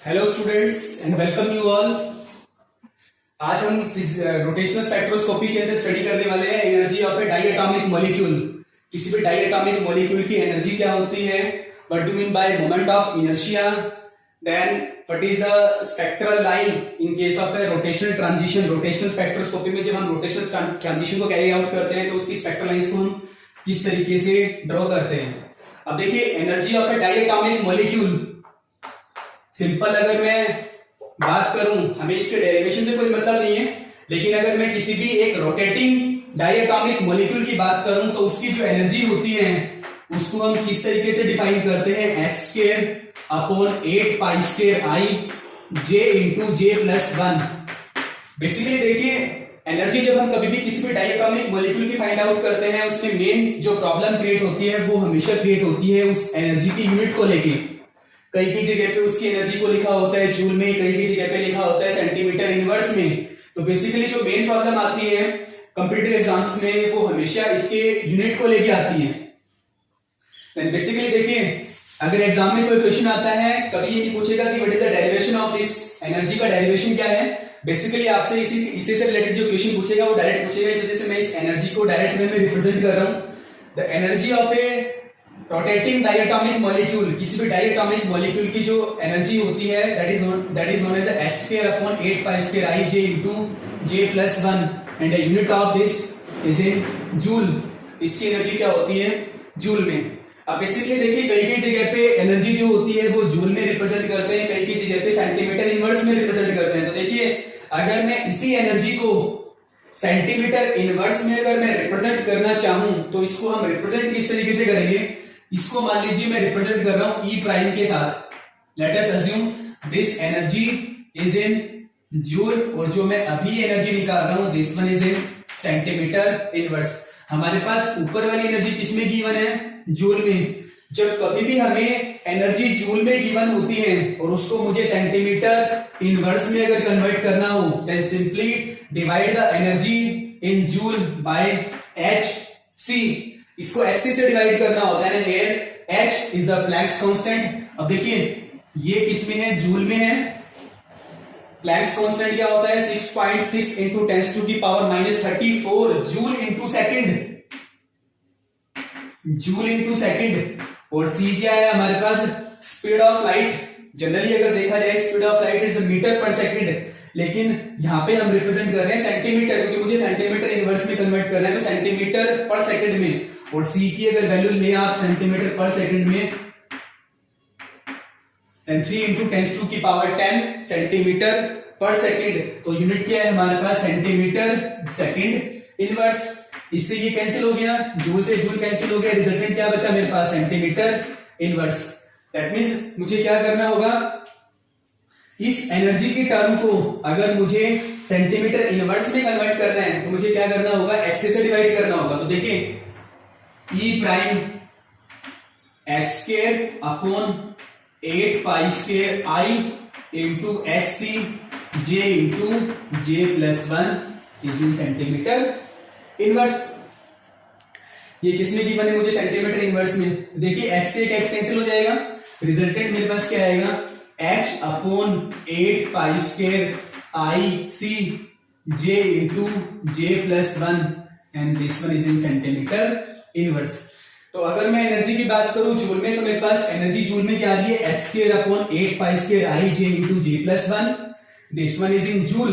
Hello students and welcome you all. आज हम rotational spectroscopy के अंदर स्टडी करने वाले हैं energy of a diatomic molecule. किसी भी डाइएटॉमिक मॉलिक्यूल की एनर्जी क्या होती है, what do mean by moment of inertia, then what is the spectral line in case of a rotational transition. Rotational spectroscopy में जब हम रोटेशनल ट्रांजिशन को कैरी आउट करते हैं तो उसकी स्पेक्ट्रल लाइंस को हम किस तरीके से ड्रॉ करते हैं। अब देखिए, energy of a diatomic molecule, simple अगर मैं बात करूं, हमें इसके डेरिवेशन से कोई मतलब नहीं है, लेकिन अगर मैं किसी भी एक रोटेटिंग डाइएटॉमिक मॉलिक्यूल की बात करूं तो उसकी जो एनर्जी होती है उसको हम किस तरीके से डिफाइन करते हैं, X square upon 8 pi square I J into J plus 1। Basically देखिए, एनर्जी जब हम कभी भी किसी भी डाइएटॉमिक मॉलिक्यूल की फाइंड आउट करते हैं, उसमें मेन जो प्रॉब्लम क्रिएट होती है वो हमेशा क्रिएट होती है उस एनर्जी की यूनिट को लेके। कई की जगह पे उसकी एनर्जी को लिखा होता है जूल में, कई की जगह पे लिखा होता है सेंटीमीटर इनवर्स में। तो बेसिकली जो मेन प्रॉब्लम आती है कॉम्पिटिटिव एग्जाम्स में वो हमेशा इसके यूनिट को लेके आती है। बेसिकली देखिए, अगर एग्जाम में कोई क्वेश्चन आता है, कभी ये नहीं पूछेगा कि what is the derivation of this, energy का डेरिवेशन क्या है। बेसिकली आपसे इसी से रिलेटेड जो क्वेश्चन पूछेगा वो डायरेक्ट पूछेगा। इस वजह से मैं इस एनर्जी को डायरेक्ट वे में रिप्रेजेंट कर रहा हूं। The energy of a rotating diatomic molecule, किसी भी डाइएटॉमिक मॉलिक्यूल की जो एनर्जी होती है that is known as x square upon 8 pi square I J into J plus 1 and the unit of this is in joule. इसकी energy क्या होती है, जूल में। अब बेसिकली देखिए, कई कई जगह पे एनर्जी जो होती है वो जूल में रिप्रेजेंट करते हैं, कई कई जगह पे सेंटीमीटर इनवर्स में रिप्रेजेंट करते हैं। तो देखिए, अगर मैं इसी एनर्जी को सेंटीमीटर इनवर्स में अगर मैं रिप्रेजेंट करना चाहूं तो इसको हम रिप्रेजेंट किस तरीके से करेंगे। इसको मान लीजिए मैं रिप्रेजेंट कर रहा हूं ई प्राइम के साथ। Let us assume this energy is in joule, और जो मैं अभी एनर्जी निकाल रहा हूं this one is in centimetre inverse. हमारे पास ऊपर वाली एनर्जी किसमें गिवन है, जूल में। जब कभी भी हमें एनर्जी जूल में गिवन होती है और उसको मुझे सेंटीमीटर इनवर्स में अगर कन्वर्ट करना हो, then simply divide the energy in joule by H C. इसको एच सी से डिवाइड करना होता है। Here H is the Planck's constant. अब देखिए, ये किसमें है, जूल में है। प्लैंक्स कांस्टेंट क्या होता है, 6.6 into 10 to the power -34 joule into second, joule into second. और सी क्या है हमारे पास, स्पीड ऑफ लाइट। जनरली अगर देखा जाए speed of light is metre per second, लेकिन यहां पे हम रिप्रेजेंट कर रहे हैं सेंटीमीटर, क्योंकि मुझे सेंटीमीटर इनवर्स में कन्वर्ट करना है तो सेंटीमीटर पर सेकेंड में। और सी की अगर वैल्यू ले आप सेंटीमीटर पर सेकेंड में, 3 इंटू 10 टू की पावर 10 सेंटीमीटर पर सेकेंड। तो यूनिट क्या है हमारे पास, सेंटीमीटर सेकेंड इनवर्स। इससे ये कैंसिल हो गया, जूल से जूल कैंसिल हो गया, रिजल्टेंट क्या बचा मेरे पास, सेंटीमीटर इनवर्स। दैट मींस मुझे क्या करना होगा, इस एनर्जी की टर्म को अगर मुझे सेंटीमीटर इनवर्स में कन्वर्ट करना है तो मुझे क्या करना होगा, एक्स से डिवाइड करना होगा। तो देखिए, E prime X square upon 8 pi square I into X C J into J plus 1 is in centimetre inverse. ये किसमें गिवन है मुझे, सेंटीमीटर इनवर्स में। देखिए, एक्स से एक्स कैंसिल हो जाएगा, रिजल्टेंट मेरे पास क्या आएगा, H upon 8 pi square I C J into J plus 1 and this one is in centimetre inverse. तो अगर मैं एनर्जी की बात करूं जूल में, तो मेरे पास एनर्जी जूल में क्या आ रही है, x square upon 8 pi square I J into J plus 1, this one is in joule.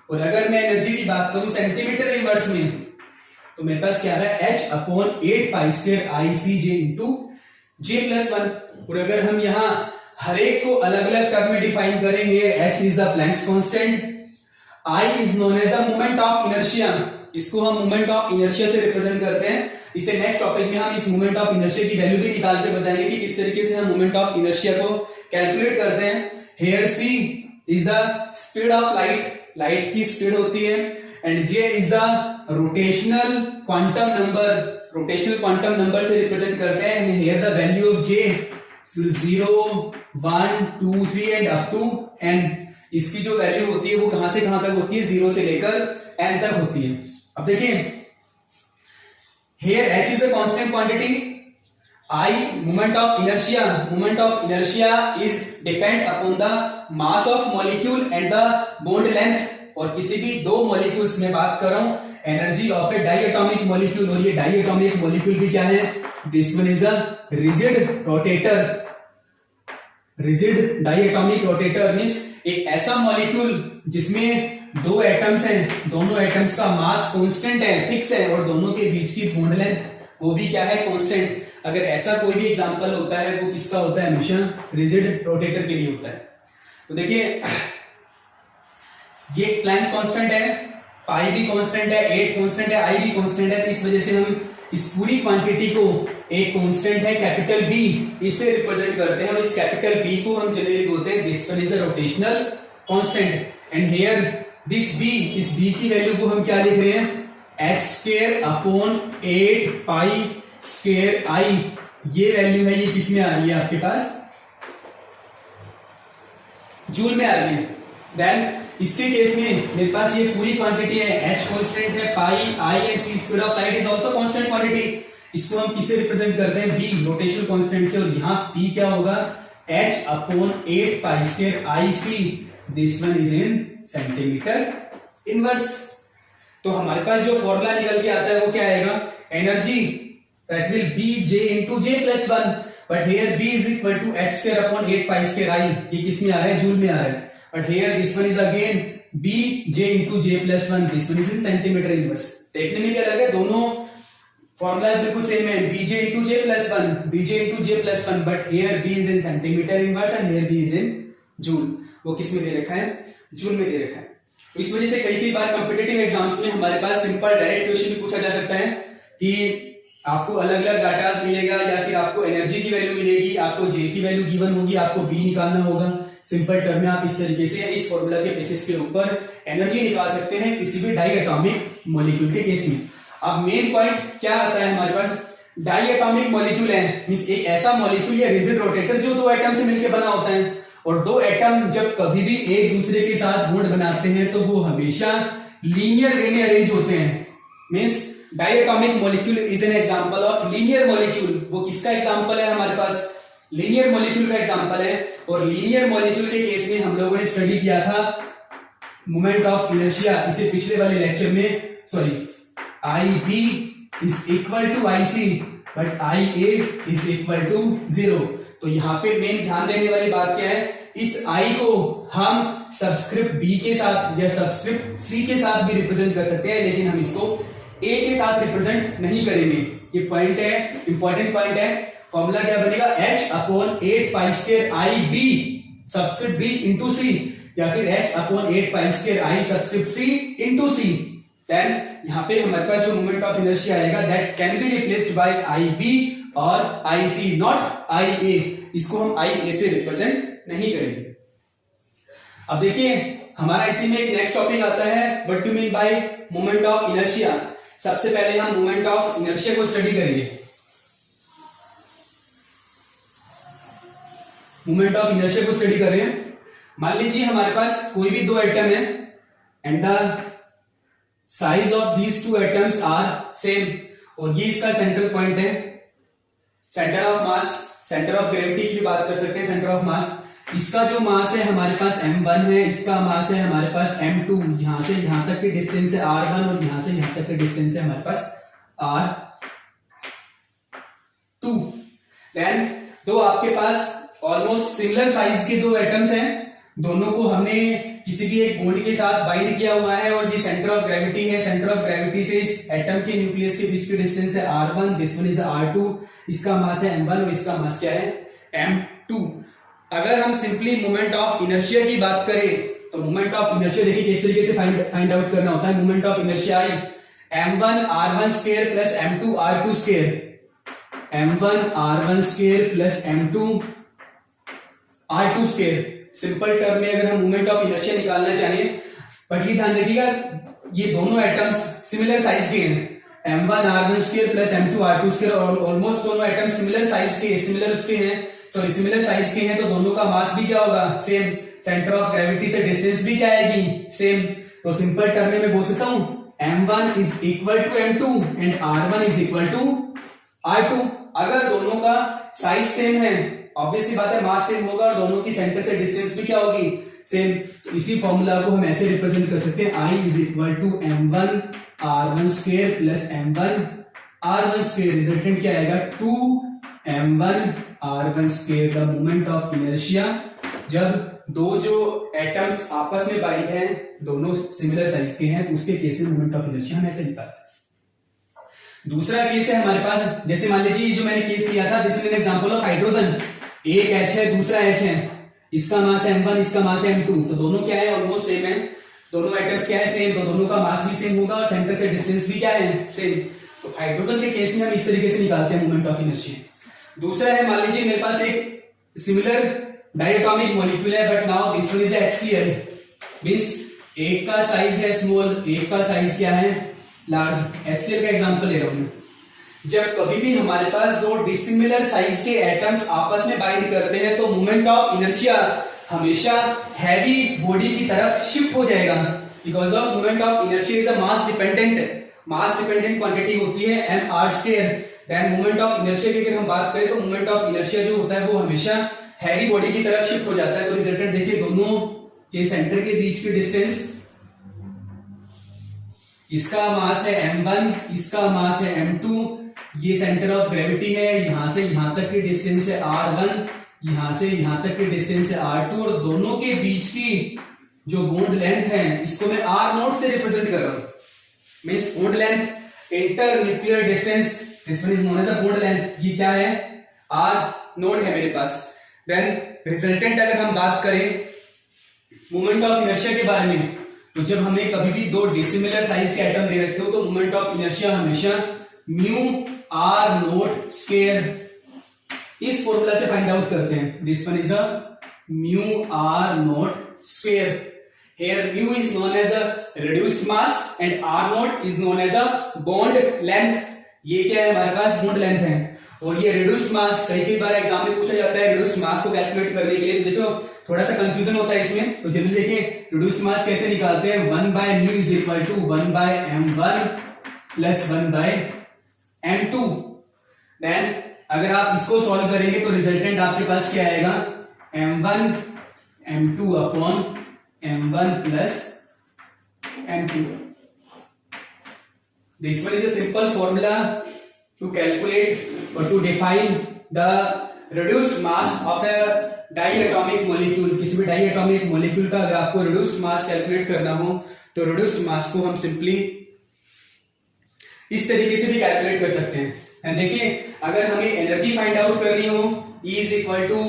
और अगर मैं एनर्जी की बात करूं सेंटीमीटर इनवर्स में, तो मेरे पास क्या आ रहा है, H upon 8 pi square I C J into J plus 1। और अगर हम यहां हर एक को अलग अलग टर्म में डिफाइन करेंगे, H is the Planck's constant, I is known as a moment of inertia. इसको हम मोमेंट ऑफ इनर्शिया से रिप्रेजेंट करते हैं। इसे नेक्स्ट टॉपिक में हम इस मोमेंट ऑफ इनर्शिया की वैल्यू भी निकाल के बताएंगे कि किस तरीके से हम मोमेंट ऑफ इनर्शिया को कैलकुलेट करते हैं। Here C is the speed of light, light की स्पीड होती है, and J is the rotational quantum number, rotational quantum number से रिप्रेजेंट करते हैं। Here the value of J 0 1 2 3 and up to n। इसकी जो वैल्यू होती है वो कहां से कहां तक होती है, 0 से लेकर n तक होती है। अब देखिए, here h is a constant quantity, moment of inertia is depend upon the mass of molecule and the bond length. और किसी भी दो मॉलिक्यूल्स में बात कर रहा हूं, energy of a diatomic molecule, और ये डाइएटॉमिक मॉलिक्यूल भी क्या है, this one is a rigid rotator. Rigid diatomic rotator means एक ऐसा मॉलिक्यूल जिसमें दो एटम्स हैं, दोनों एटम्स का मास कांस्टेंट है, फिक्स है, और दोनों के बीच की बॉन्ड लेंथ वो भी क्या है, कांस्टेंट। अगर ऐसा कोई भी एग्जांपल होता है वो किसका होता है, हमेशा रिजिड रोटेटर के लिए होता है। तो देखिए ये प्लैंक्स कांस्टेंट है, पाई भी कांस्टेंट है, 8 कांस्टेंट है, आई भी कांस्टेंट है। इस वजह से हम इस पूरी क्वांटिटी को एक कांस्टेंट है कैपिटल बी, इससे रिप्रेजेंट करते हैं, और इस कैपिटल बी को हम जनरली बोलते हैं this one is a rotational constant. And here this B, इस बी की वैल्यू को हम क्या लिख रहे हैं, h square upon 8 pi square I. ये वैल्यू है, ये किसमें आ रही है आपके पास, जूल में आ रही है। देन इसके केस में मेरे पास ये पूरी क्वांटिटी है, h कांस्टेंट है, pi I and C square of light is also constant quantity. इसको हम किससे रिप्रेजेंट करते हैं, b रोटेशनल कांस्टेंट से, और यहां p क्या होगा, h upon 8 pi square I C, this one is in centimetre inverse. तो हमारे पास जो फॉर्मूला निकल के आता है वो क्या आएगा, energy that will be j into j plus 1, but here b is equal to h square upon 8 pi square i। ये किस में आ रहा है, जूल में आ रहा है। But here this one is again b j into j plus 1, this one is in centimetre inverse. देखने में क्या लग रहा है, दोनों फॉर्मूलाज बिल्कुल सेम है, bj into j plus 1, bj into j plus 1, but here b is in centimetre inverse and here b is in joule. वो किस में दे रखा है, जूल में दे रखा है। तो इस वजह से कई बार कॉम्पिटिटिव एग्जाम्स में हमारे पास सिंपल डायरेक्ट क्वेश्चन पूछा जा सकता है कि आपको अलग अलग डाटाज मिलेगा, या फिर आपको एनर्जी की वैल्यू मिलेगी, आपको जे की वैल्यू गिवन होगी, आपको बी निकालना होगा। सिंपल टर्म में आप इस तरीके से इस फॉर्मूला के बेसिस के ऊपर एनर्जी निकाल सकते हैं किसी भी डाई एटॉमिक मॉलिक्यूल के केस में। अब मेन पॉइंट क्या आता है हमारे पास, डाई एटॉमिक मॉलिक्यूल है मींस एक ऐसा मॉलिक्यूल या रिजिड रोटेटर जो दो एटम से मिलकर बना होता है, और दो एटम जब कभी भी एक दूसरे के साथ बॉन्ड बनाते हैं तो वो हमेशा लीनियर वे में अरेंज होते हैं। Means diatomic molecule is an example of linear molecule. वो किसका एग्जांपल है, हमारे पास लीनियर मॉलिक्यूल का एग्जांपल है। और लीनियर मॉलिक्यूल के केस में हम लोगों ने स्टडी किया था मोमेंट ऑफ इनर्शिया, इसे पिछले वाले लेक्चर में, sorry, I B is equal to I C but I A is equal to 0। तो यहाँ पे मेन ध्यान देने वाली बात क्या है, इस आई को हम सबस्क्रिप्ट बी के साथ या सबस्क्रिप्ट सी के साथ भी रिप्रेजेंट कर सकते हैं, लेकिन हम इसको ए के साथ रिप्रेजेंट नहीं करेंगे। ये पॉइंट है, इंपॉर्टेंट पॉइंट है। फॉर्मूला क्या बनेगा, h upon 8 pi square I B subscript B into C, या फिर h upon 8 pi square I subscript C into C. Then यहाँ पे हमारे पास जो मोमेंट ऑफ इनर्शिया आएगा that can be replaced by I B और आई सी, नॉट आई ए। इसको हम आई ए से रिप्रेजेंट नहीं करेंगे। अब देखिए हमारा इसी में एक नेक्स्ट टॉपिक आता है, what do mean by moment of inertia. सबसे पहले हम मोमेंट ऑफ इनर्शिया को स्टडी करेंगे। मोमेंट ऑफ इनर्शिया को स्टडी कर रहे हैं। मान लीजिए हमारे पास कोई भी दो एटम है and the size of these two atoms are same, और ये इसका सेंट्रल पॉइंट है। Centre of mass, centre of gravity की भी बात कर सकते हैं, सेंटर ऑफ मास। इसका जो मास है हमारे पास m1 है, इसका मास है हमारे पास m2। यहां से यहां तक की डिस्टेंस है r1 और यहां से यहां तक की डिस्टेंस है हमारे पास r2। देन दो आपके पास ऑलमोस्ट सिमिलर साइज के दो एटम्स हैं, दोनों को हमने किसी भी एक बॉन्ड के साथ बाइंड किया हुआ है, और ये सेंटर ऑफ ग्रेविटी है। सेंटर ऑफ ग्रेविटी से इस एटम के न्यूक्लियस के बीच की डिस्टेंस है r1, this one is r2। इसका मास है m1 और इसका मास क्या है m2। अगर हम सिंपली मोमेंट ऑफ इनर्शिया की बात करें तो मोमेंट ऑफ इनर्शिया देखिए किस तरीके से फाइंड आउट करना होता है। Moment of inertia I m1 r1 square plus m2 r2 square, m1 r1 square plus m2 r2 square. Simple term में अगर हम मोमेंट ऑफ इनर्शिया निकालना चाहें, बट ये ध्यान रखिएगा ये दोनों एटम्स सिमिलर साइज के हैं, m1 r1 square plus m2 r2 square, और ऑलमोस्ट दोनों एटम्स सिमिलर साइज के, सिमिलर उसके हैं, सॉरी सिमिलर साइज के हैं, तो दोनों का मास भी क्या होगा, सेम। सेंटर ऑफ ग्रेविटी से डिस्टेंस भी क्या आएगी, सेम। तो सिंपल टर्म में मैं बोल सकता हूं m1 is equal to m2 and r1 is equal to r2। अगर दोनों का साइज सेम है, ऑब्वियसली बात है मास सेम होगा और दोनों की सेंटर से डिस्टेंस भी क्या होगी, सेम। तो इसी फॉर्मूला को हम ऐसे रिप्रेजेंट कर सकते हैं, I is equal to m1 r1 square plus m1 r1 square. Resultant क्या आएगा, 2m1 r1 square. The moment of inertia, जब दो जो एटम्स आपस में बाइंड हैं, दोनों सिमिलर साइज के हैं, तो उसके केस में मोमेंट ऑफ इनर्शिया हम ऐसे निकालते हैं। दूसरा केस है हमारे पास, जैसे मान लीजिए जो मैंने केस लिया था, this is an example of hydrogen. एक H है, दूसरा H है, इसका मास है m1, इसका मास है m2, तो दोनों क्या है, ऑलमोस्ट सेम है। दोनों एटम्स क्या है, सेम, तो दोनों का मास भी सेम होगा और सेंटर से डिस्टेंस भी क्या है, सेम। तो हाइड्रोजन के केस में हम इस तरीके से निकालते हैं मोमेंट ऑफ इनर्शिया। दूसरा है, मान लीजिए मेरे पास एक सिमिलर डायटोमिक मॉलिक्यूल है, but now this one is HCl, means एक का साइज है स्मॉल, एक का साइज क्या है, लार्ज। HCl का एग्जांपल ले रहा हूं। जब कभी भी हमारे पास दो डिसिमिलर साइज के एटम्स आपस में बाइंड करते हैं, तो मोमेंट ऑफ इनर्शिया हमेशा हैवी बॉडी की तरफ शिफ्ट हो जाएगा, because of moment of inertia is a mass dependent quantity होती है mr²। Then moment of inertia की अगर हम बात करें, तो मोमेंट ऑफ इनर्शिया जो होता है वो हमेशा हैवी बॉडी की तरफ शिफ्ट हो जाता है। तो रिजल्टेंट देखिए, दोनों के सेंटर के बीच की डिस्टेंस, इसका मास है m1, इसका मास है m2, ये सेंटर ऑफ ग्रेविटी है, यहां से यहां तक की डिस्टेंस है r1, यहां से यहां तक की डिस्टेंस है r2, और दोनों के बीच की जो बॉन्ड लेंथ है, इसको मैं r0 से रिप्रेजेंट कर रहा हूं। Means bond length, internuclear distance, this one is known as a bond length, ये क्या है, r0 है मेरे पास। देन रिजल्टेंट अगर हम बात करें मोमेंट ऑफ इनर्शिया के बारे में, तो जब हमें कभी भी दो डिसिमिलर साइज के एटम दे रखे हो, तो मोमेंट ऑफ इनर्शिया हमेशा म्यू r0 स्क्वायर, इस फॉर्मूला से फाइंड आउट करते हैं। This one is a mu r0 square. Here mu is known as a reduced mass and r0 is known as a bond length. ये क्या है, हमारे पास bond length है, और ये रिड्यूस्ड मास कई बार एग्जाम में पूछा जाता है रिड्यूस्ड मास को कैलकुलेट करने के लिए। तो देखो थोड़ा सा कंफ्यूजन होता है इसमें, तो जनरली देखिए रिड्यूस्ड मास कैसे निकालते हैं, 1/μ is equal to 1/m1 plus 1/m2। Then अगर आप इसको सॉल्व करेंगे तो रिजल्टेंट आपके पास क्या आएगा, m1 m2 upon m1 plus m2। This one is a simple formula to calculate or to define the reduced mass of a diatomic molecule। किसी भी diatomic molecule का अगर आपको reduced mass कैलकुलेट करना हो, तो reduced mass को हम सिंपली इस तरीके से भी कैलकुलेट कर सकते हैं। देखिए अगर हमें एनर्जी फाइंड आउट करनी हो, E is equal to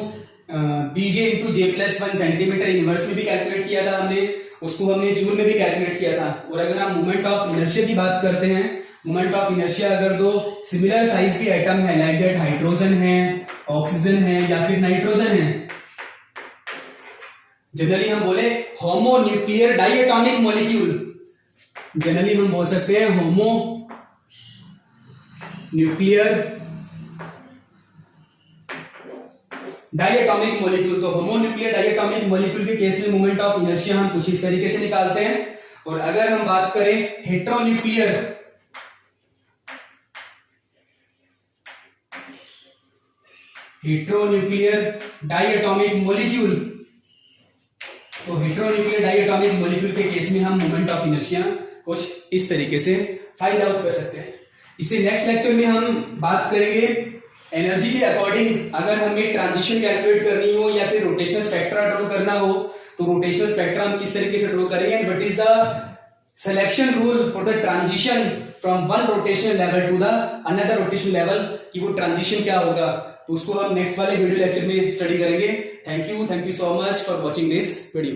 bj into j+1 centimetre inverse में भी कैलकुलेट किया था हमने, उसको हमने जूल में भी कैलकुलेट किया था। और अगर हम मोमेंट ऑफ इनर्शिया की बात करते हैं, मोमेंट ऑफ इनर्शिया अगर दो सिमिलर साइज के एटम है, लाइक दैट हाइड्रोजन है, ऑक्सीजन है या फिर नाइट्रोजन है, जनरली हम बोले homo nuclear diatomic molecule, generally हम बोल सकते हैं होमो न्यूक्लियर डाइएटॉमिक मॉलिक्यूल। तो होमोन्यूक्लियर डाइएटॉमिक मॉलिक्यूल के केस में मोमेंट ऑफ इनर्शिया हम कुछ इस तरीके से निकालते हैं। और अगर हम बात करें हेट्रोन्यूक्लियर डाइएटॉमिक मॉलिक्यूल, तो हेट्रोन्यूक्लियर डाइएटॉमिक मॉलिक्यूल के केस में हम मोमेंट ऑफ इनर्शिया कुछ इस तरीके से फाइंड आउट कर सकते हैं। इसे नेक्स्ट लेक्चर में हम बात करेंगे एनर्जी के अकॉर्डिंग। अगर हमें ट्रांजिशन कैलकुलेट करनी हो या फिर रोटेशनल स्पेक्ट्रा ड्रॉ करना हो, तो रोटेशनल स्पेक्ट्रा हम किस तरीके से ड्रॉ करेंगे, what is the selection rule for the transition from one rotational level to the another rotational level, कि वो ट्रांजिशन क्या होगा, तो उसको हम नेक्स्ट वाले वीडियो लेक्चर में स्टडी करेंगे। Thank you so much for watching this video.